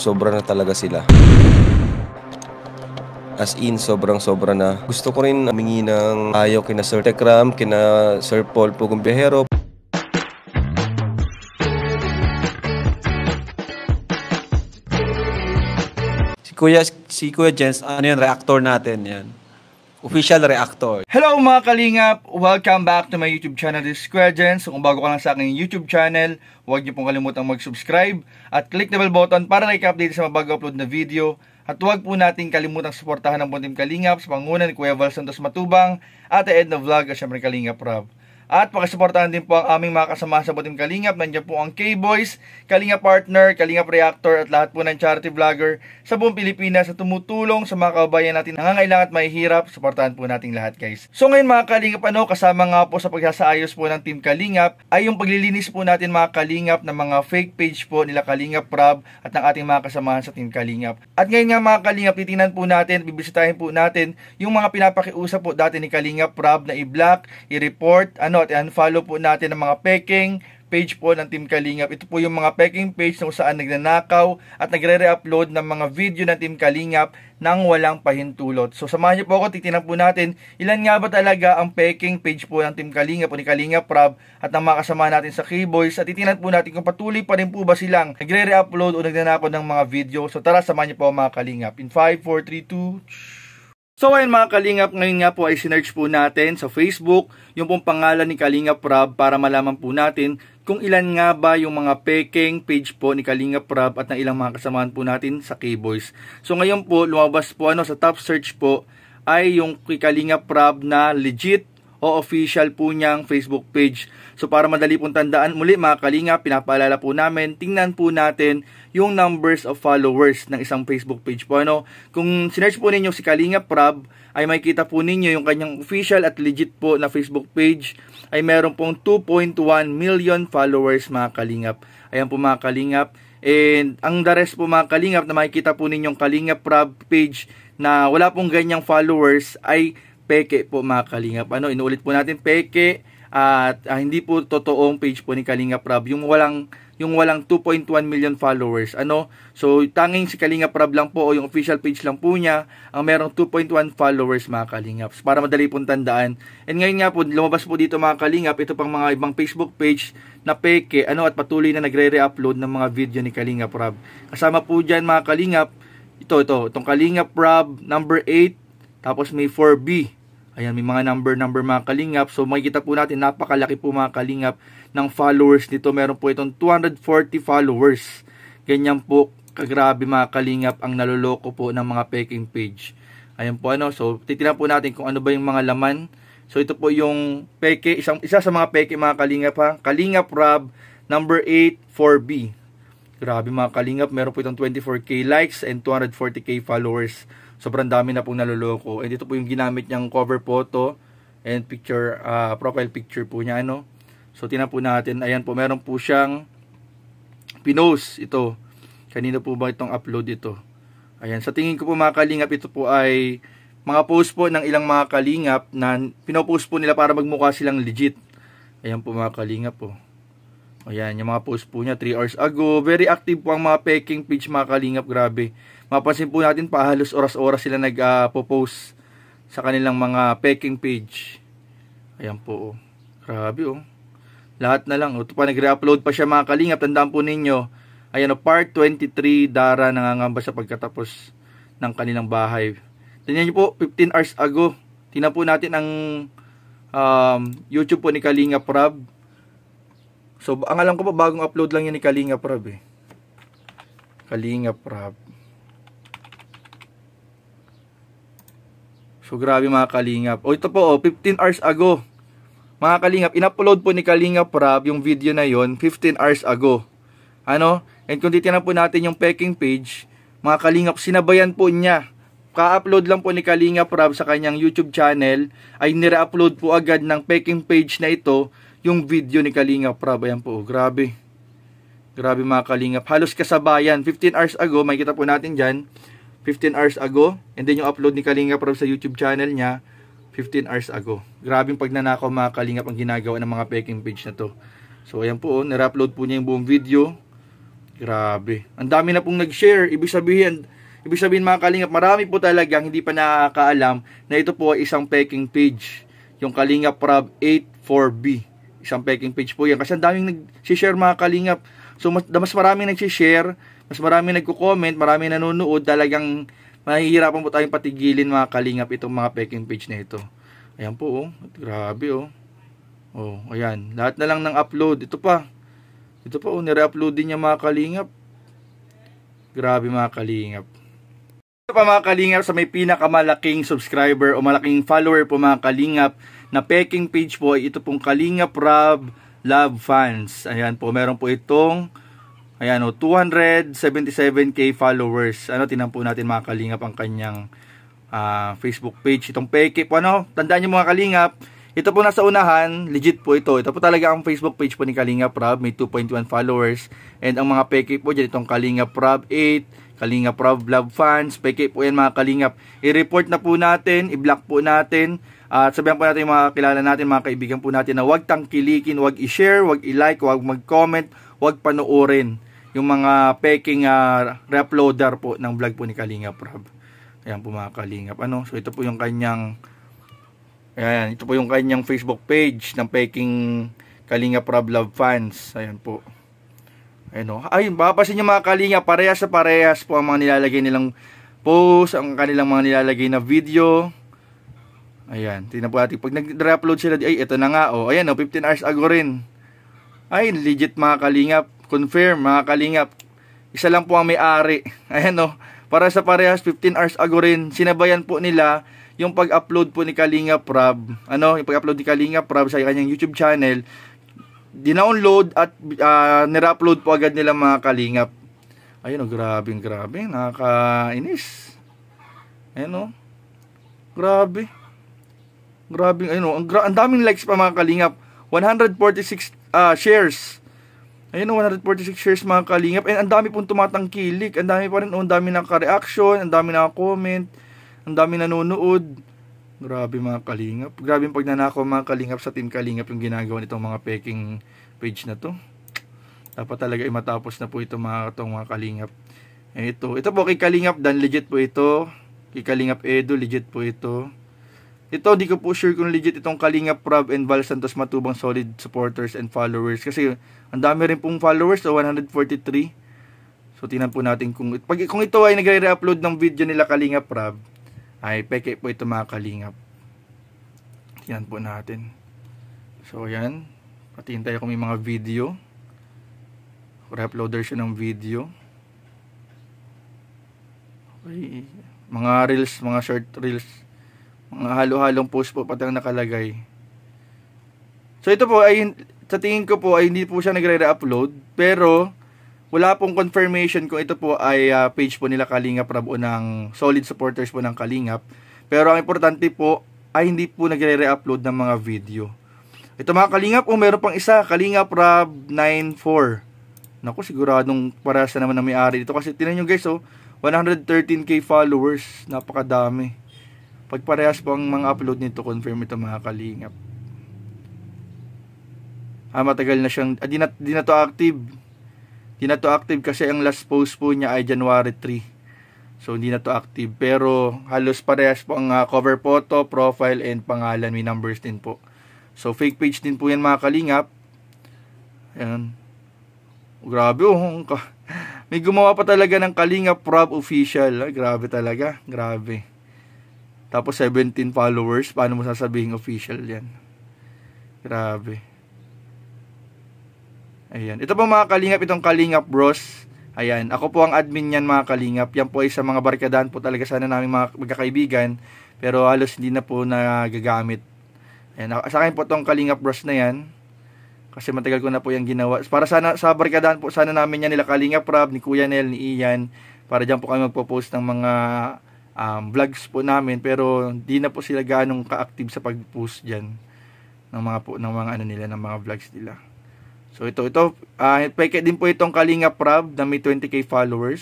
sobra na talaga sila. As in, sobrang-sobra na. Gusto ko rin humingi ng ayaw kina Sir Tekram, kina Sir Paul Pugong Biyahero. Si Kuya Jens, ano yan, reactor natin yan. Official reactor. Hello mga kalingap! Welcome back to my YouTube channel, this is Kuya Jens. So, kung bago ka lang sa aking YouTube channel, huwag niyo pong kalimutang mag-subscribe at click the bell button para na-update sa mga bago-upload na video. At huwag po natin kalimutang suportahan ng Team Kalingap sa pangunan ni Kuya Val Santos Matubang, Ate Edna Vlog at syempre Kalingap Rob. At pakisuportahan din po ang aming mga kasama sa Team Kalingap. Nandiyan po ang K-Boys, Kalingap Partner, Kalingap Reactor at lahat po ng charity vlogger sa buong Pilipinas sa tumutulong sa mga kababayan natin nangangailangan at mahihirap. Suportahan po natin lahat, guys. So ngayon mga Kalingap, kasama nga po sa pagsasaayos po ng Team Kalingap ay yung paglilinis po natin mga Kalingap ng mga fake page po nila Kalingap Rob at ng ating mga kasamahan sa Team Kalingap. At ngayon nga mga Kalingap, titingnan po natin, bibisitahin po natin yung mga pinapakiusap po dati ni Kalingap Rob na i-block, i-report, at unfollow po natin ang mga peking page po ng Team Kalingap. Ito po yung mga peking page na saan nagnanakaw at nagre-re-upload ng mga video ng Team Kalingap nang walang pahintulot. So samahan niyo po ako, titingnan po natin ilan nga ba talaga ang peking page po ng Team Kalingap o ni Kalingap Rob at ng mga kasama natin sa K-Boys, at titingnan po natin kung patuloy pa rin po ba silang nagre-re-upload o nagnanakaw ng mga video. So tara, samahan niyo po mga Kalingap. In 5, 4, 3, 2... So ayun mga Kalingap, ngayon nga po ay sinearch po natin sa Facebook yung pong pangalan ni Kalingap Rob para malaman po natin kung ilan nga ba yung mga peking page po ni Kalingap Rob at ng ilang mga kasamahan po natin sa K-Boys. So ngayon po lumabas po sa top search po ay yung kay Kalingap Rob na legit o official po niyang Facebook page. So para madali pong tandaan muli mga Kalingap, pinapaalala po namin, tingnan po natin yung numbers of followers ng isang Facebook page po. Kung sinearch po ninyo si Kalingap Rob, ay makikita po ninyo yung kanyang official at legit po na Facebook page ay meron pong 2.1 million followers mga Kalingap. Ayan po mga Kalingap. And ang the rest po mga Kalingap na makikita po ninyong Kalingap Rob page na wala pong ganyang followers ay peke po mga Kalingap. Inuulit po natin, peke at hindi po totoong page po ni Kalingap Rob yung walang 2.1 million followers. So tanging si Kalingap Rob lang po o yung official page lang po niya ang merong 2.1 followers mga Kalingap. Para madali pong tandaan. And ngayon nga po lumabas po dito mga Kalingap ito pang mga ibang Facebook page na peke at patuloy na nagre-re-upload ng mga video ni Kalingap Rob. Kasama po diyan mga Kalingap itong Kalingap Rob number 8, tapos may 4B. Ayan, may mga number mga Kalingap. So makikita po natin, napakalaki po mga Kalingap ng followers nito. Meron po itong 240 followers. Ganyan po kagrabe mga Kalingap ang naloloko po ng mga peking page. Ayan po So titingnan po natin kung ano ba yung mga laman. So ito po yung peke, isa sa mga peke mga Kalingap Kalingap Rob number 8 4B. Grabe mga Kalingap, meron po itong 24k likes and 240k followers. Sobrang dami na pong naloloko. And ito po yung ginamit niyang cover photo and picture, profile picture po niya. So tingnan po natin. Ayan po, meron po siyang pinost ito. Kanina po ba itong upload ito? Ayan, sa tingin ko po mga Kalingap, ito po ay mga post po ng ilang mga Kalingap na pinopost po nila para magmukha silang legit. Ayan po mga Kalingap po. Ayan, yung mga post po niya 3 hours ago. Very active po ang mga peking page mga Kalingap, grabe. Mapansin po natin pa halos oras-oras sila nag-post sa kanilang mga peking page. Ayan po. Grabe Lahat na lang. Ito pa nagre-upload pa siya mga Kalingap. Tandaan po ninyo. Ayan part 23, Dara nangangamba sa pagkatapos ng kanilang bahay. Tingnan niyo po 15 hours ago. Tingnan po natin ang YouTube po ni Kalingap Rob. So ang alam ko po bagong upload lang yan ni Kalingap Rob Kalingap Rob. So grabe mga Kalingap. Ito po 15 hours ago. Mga Kalingap, in-upload po ni Kalingap Rob yung video na yon 15 hours ago. And kung titingnan po natin yung peking page, mga Kalingap, sinabayan po niya. Ka-upload lang po ni Kalingap Rob sa kanyang YouTube channel, ay nire-upload po agad ng peking page na ito yung video ni Kalingap Rob. Ayan po, grabe. Grabe mga Kalingap. Halos kasabayan. 15 hours ago, makikita po natin dyan. 15 hours ago. And then yung upload ni Kalingap Rob sa YouTube channel niya, 15 hours ago. Grabing pagnanakaw mga Kalingap ang ginagawa ng mga peking page na to. So ayan po, nire-upload po niya yung buong video. Grabe. Ang dami na pong nag-share. Ibig sabihin mga kalingap, marami po talagang hindi pa nakakaalam na ito po ay isang peking page. Yung Kalingap Rob 84B. Isang peking page po yan. Kasi ang daming nag-share mga kalingap. So mas maraming nag-share, mas maraming nagko-comment, maraming nanonood. Talagang mahihirapan po tayong patigilin mga kalingap itong mga peking page na ito. Ayan po oh. Grabe oh. Oh, ayan. Lahat na lang ng upload. Ito pa oh, nire-upload din niya mga kalingap. Grabe mga kalingap. Ito pa mga kalingap sa may pinakamalaking subscriber o malaking follower po mga kalingap na peking page po ay ito pong Kalingap Rob Love Fans. Ayan po, meron po itong 277k followers. Tingnan po natin mga kalingap ang kanyang Facebook page. Itong peke po tandaan niyo mga kalingap, ito po nasa unahan, legit po ito. Ito po talaga ang Facebook page po ni Kalingap Rob, may 2.1 followers. And ang mga peke po dyan, itong Kalingap Rob 8, Kalingap Rob Love Fans, peke po yan mga kalingap. I-report na po natin, i-block po natin. At sabihan po natin yung mga kilala natin, mga kaibigan po natin na huwag tangkilikin, huwag i-share, huwag i-like, huwag mag-comment, huwag panoorin yung mga peking re-uploader po ng vlog po ni Kalingap Rob. Ayan po mga kalingap. So ito po yung kanyang ito po yung kanyang Facebook page ng peking Kalingap Rob Love Fans. Ayan po. Ayun, mapapansin nyo mga kalingap, parehas sa parehas po ang mga nilalagay nilang post, ang kanilang mga nilalagay na video. Ayan, tingnan po natin. Pag nag-re-upload sila, ay, ito na nga, oh. Ayan, 15 hours ago rin. Ay, legit mga kalingap. Confirm, mga kalingap. Isa lang po ang may-ari. Ayan, oh. Para sa parehas, 15 hours ago rin. Sinabayan po nila yung pag-upload po ni Kalingap Rob. Yung pag-upload ni Kalingap Rob sa kanyang YouTube channel. Dinownload at nire-upload po agad nila mga kalingap. Ayun, grabe. Nakakainis. Ayun, grabe. Ayun, ang daming likes pa mga kalingap. 146 shares. Ayun, 146 shares mga kalingap. And ang dami pong tumatangkilik. Ang dami pa rin. Ang dami naka-reaction. Ang dami naka-comment. Ang dami nanonood. Grabe mga kalingap. Grabe yung pagnanakaw mga kalingap sa Team Kalingap yung ginagawa nitong mga peking page na to. Dapat talaga matapos na po itong mga kalingap. Ito po kay Kalingap Dan, legit po ito. Kay Kalingap Edo, legit po ito. Ito, di ko po sure kung legit itong Kalingap Rob and Val Santos Matubang solid supporters and followers. Kasi ang dami rin pong followers, 143. So tingnan po natin kung ito ay nagre-upload ng video nila Kalingap Rob, ay peke po ito mga kalingap. Yan po natin. So yan, patintay ako may mga video. Re-uploader siya ng video. Okay. Mga reels, mga short reels, mga halo-halong post po pati ang nakalagay. So ito po ay, sa tingin ko po ay hindi po siya nagre-upload, pero wala pong confirmation kung ito po ay page po nila Kalingap Rob o ng solid supporters po ng Kalingap. Pero ang importante po ay hindi po nagre-upload ng mga video. Ito mga kalingap, meron pang isa, Kalingap Rob 94. Naku, siguradong parehas na naman na may-ari dito. Kasi tinan nyo guys, 113k followers. Napakadami. Pag parehas po ang mga upload nito, confirm ito mga kalingap. Matagal na siyang, di na to active. Di na to active kasi ang last post po niya ay January 3. So hindi na to active. Pero halos parehas po ang cover photo, profile, and pangalan. May numbers din po. So fake page din po yan mga kalingap. Ayan. Grabe may gumawa pa talaga ng Kalingap Rob official. Grabe talaga. Grabe. Tapos 17 followers. Paano mo sasabihin official yan? Grabe. Ayan. Ito po mga kalingap, itong Kalingap Bros. Ayan. Ako po ang admin yan mga kalingap. Yan po ay sa mga barkadahan po talaga sana namin mga magkakaibigan. Pero halos hindi na po nagagamit. Ayan. Sa akin po itong Kalingap Bros na yan. Kasi matagal ko na po yung ginawa. Para sana sa barkadahan po sana namin yan nila Kalingap Rob, ni Kuya Nel, ni Ian. Para dyan po kami magpo-post ng mga vlogs po namin. Pero di na po sila ganong ka-active sa pag-post dyan. Ng mga vlogs nila. So ito peke din po itong Kalingap Rob na may 20k followers.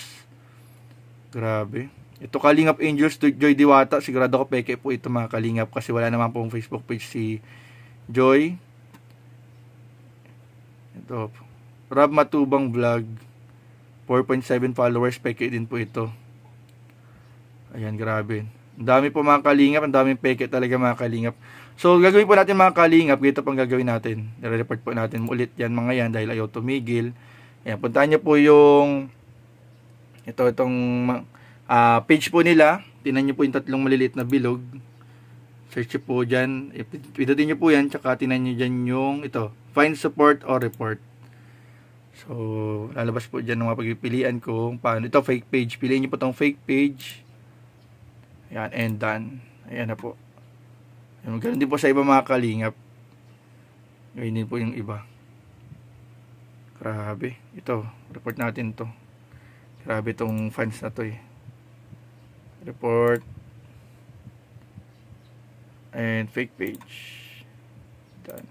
Grabe. Ito Kalingap Angels Joy Diwata, sigurado ko peke po ito mga kalingap kasi wala naman pong Facebook page si Joy. Ito Rob Matubang Vlog. 4.7 followers, peke din po ito. Ayan, grabe. Ang dami po mga kalingap, ang daming peke talaga mga kalingap. So, gagawin po natin mga kalingap, ito pang gagawin natin. Nire-report po natin ulit yan mga yan dahil ayaw tumigil. Ayan, puntahan nyo po yung itong page po nila. Tinan nyo po yung 3 maliliit na bilog. Search nyo po dyan. Pindutin nyo po yan, tsaka tinan nyo dyan yung ito, find support or report. So, lalabas po dyan ng mga pagpipilian kung paano. Ito, fake page. Piliin nyo po itong fake page. Ayan, and done. Ayan na po. Ayan, ganun din po sa iba mga kalingap. Ganyan din po yung iba. Grabe. Ito, report natin to. Grabe itong fans na to eh. Report. And fake page. Done.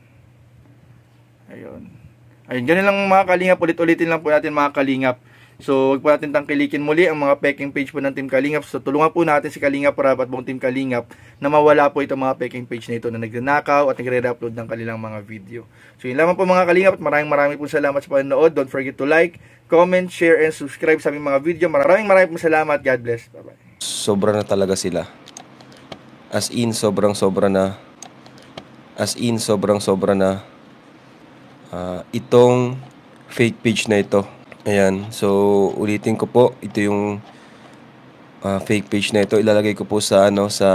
Ayun. Ayun, ganun lang mga kalingap. Ulit-ulitin lang po natin mga kalingap. So, wag po natin tangkilikin muli ang mga peking page po ng Team Kalingap. So, tulungan po natin si Kalingap Rab at buong Team Kalingap na mawala po itong mga peking page na ito na nagnanakaw at nagre-upload ng kanilang mga video. So, yun lamang po mga kalingap at maraming po salamat sa panonood. Don't forget to like, comment, share, and subscribe sa aming mga video. Maraming po salamat. God bless. Bye-bye. Sobra na talaga sila. As in, sobrang-sobra na. As in, sobrang-sobra na. Itong fake page na ito. Ayan, so ulitin ko po, ito yung fake page na ito. Ilalagay ko po sa sa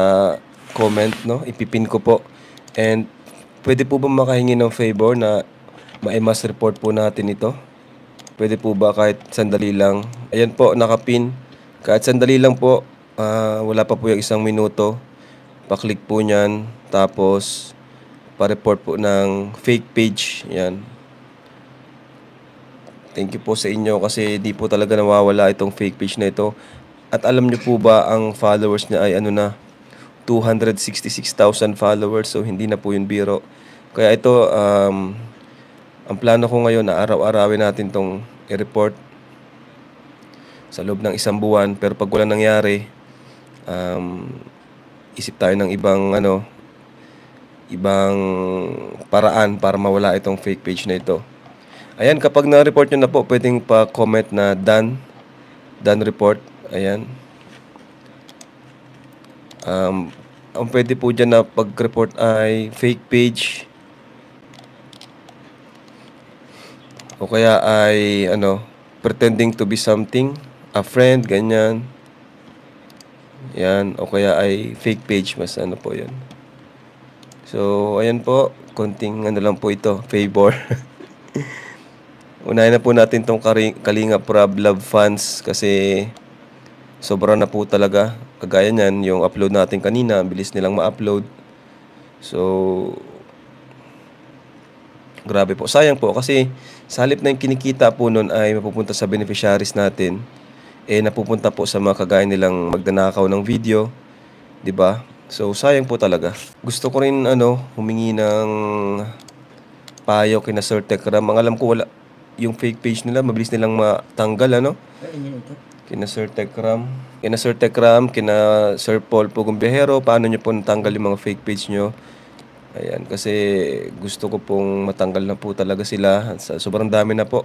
comment, no? Ipipin ko po. And pwede po ba makahingi ng favor na ma-mass report po natin ito? Pwede po ba kahit sandali lang? Ayan po, nakapin. Kahit sandali lang po, wala pa po yung 1 minuto. Pa-click po niyan, tapos pa-report po ng fake page. Ayan. Thank you po sa inyo kasi di po talaga nawawala itong fake page na ito. At alam niyo po ba ang followers niya ay 266,000 followers. So hindi na po yun biro. Kaya ito, ang plano ko ngayon na araw-arawin natin itong i-report sa loob ng 1 buwan. Pero pag wala nangyari, isip tayo ng ibang paraan para mawala itong fake page na ito. Ayan, kapag na-report nyo na po, pwedeng pa-comment na done report. Ayan. Ang pwede po dyan na pag-report ay fake page. O kaya ay, pretending to be something. A friend, ganyan. Ayan. O kaya ay fake page. Mas po yan. So, ayan po. Konting lang po ito. Favor. Unahin na po natin itong Kalingap Rab Love Fans kasi sobra na po talaga. Kagaya niyan, yung upload natin kanina, bilis nilang ma-upload. So, grabe po. Sayang po kasi sa halip na yung kinikita po nun ay mapupunta sa beneficiaries natin, napupunta po sa mga kagaya nilang magdanakaw ng video. 'Di ba? So, sayang po talaga. Gusto ko rin humingi ng payo kina Sir Tekram. Ang alam ko wala yung fake page nila, mabilis nilang matanggal, Kina Sir Tekram, kina Sir Paul Pugumbihero, paano nyo po natanggal yung mga fake page nyo? Ayan, kasi gusto ko pong matanggal na po talaga sila. Sobrang dami na po.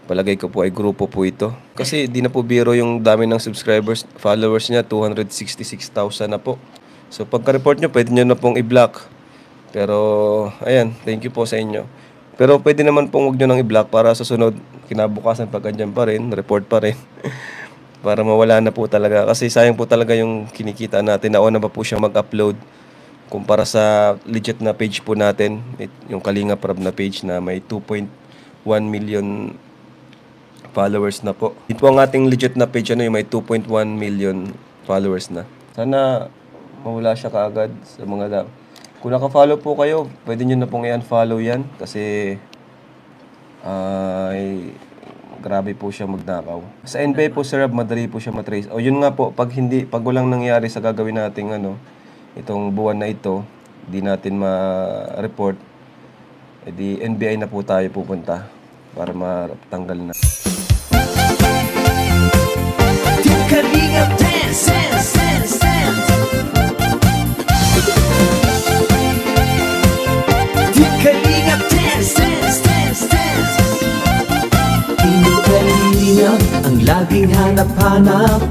Palagay ko po ay grupo po ito. Kasi di na po biro yung dami ng subscribers, followers niya, 266,000 na po. So pagka-report nyo, pwede nyo na pong i-block. Pero, ayan, thank you po sa inyo. Pero pwede naman pong huwag nyo nang i-block para sa sunod, kinabukasan pag andyan pa rin, report pa rin. Para mawala na po talaga. Kasi sayang po talaga yung kinikita natin. Nauna pa po siya mag-upload kumpara sa legit na page po natin. Yung Kalingap Rab na page na may 2.1 million followers na po. Ito ang ating legit na page, yung may 2.1 million followers na. Sana mawala siya kaagad sa mga Kung naka-follow po kayo, pwede nyo na pong i-unfollow yan kasi grabe po siya magnakaw. Sa NBA po, Sir Rab, madali po siya matrace. O yun nga po, pag walang nangyari sa gagawin nating itong buwan na ito, di natin ma-report, di NBI na po tayo pupunta para matanggal na. Team Kalingap Dance, dance, dance, dance. Team Kalingap Dance, dance, dance, dance. Team Kalingap. laging hanap-hanap,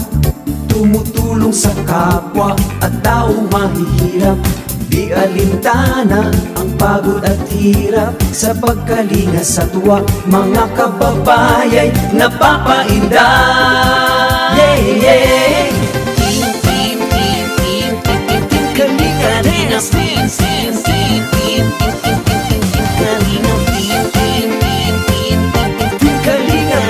tumutulong sa kapwa at taong mahihirap. Di alintana ang pagod at hirap, sa pagkalinga sa tuwa, mga kababayay napapainda. Yeah, yeah. Kalinga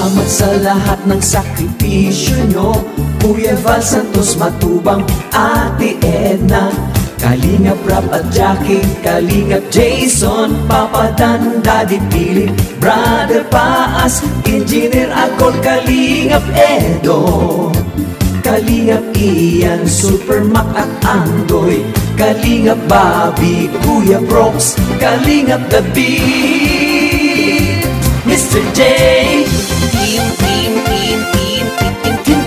salamat sa lahat ng sakripisyo nyo, Kuya Val Santos Matubang, Ate Edna, Kalingap Rap at Jackie, Kalingap Jason, Papa Dan, Daddy Philip, Brother Paas, Engineer Akol, Kalingap Edo, Kalingap Ian, Super Mac at Andoy, Kalingap Bobby, Kuya Brooks, Kalingap The Beat, Mr. J, Team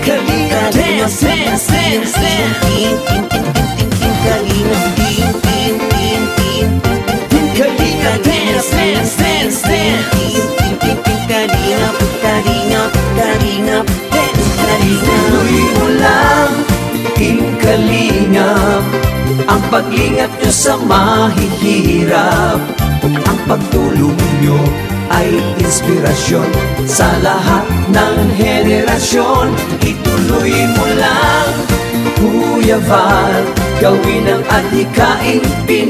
Kalingap Dance, Dance, Dance, Dance, Team Kalingap, Team Kalingap Dance, Dance, Dance, Dance, Kalingap, Kalingap, Kalingap Dance, Kalingap. Tuloy mo lang, Team Kalingap, ang paglingap nyo sa mahihirap. Ang pagtulong nyo ay inspirasyon sa lahat ng henerasyon. Ituloy mo lang, Kuya Val, gawin ang adhikaing Pinoy.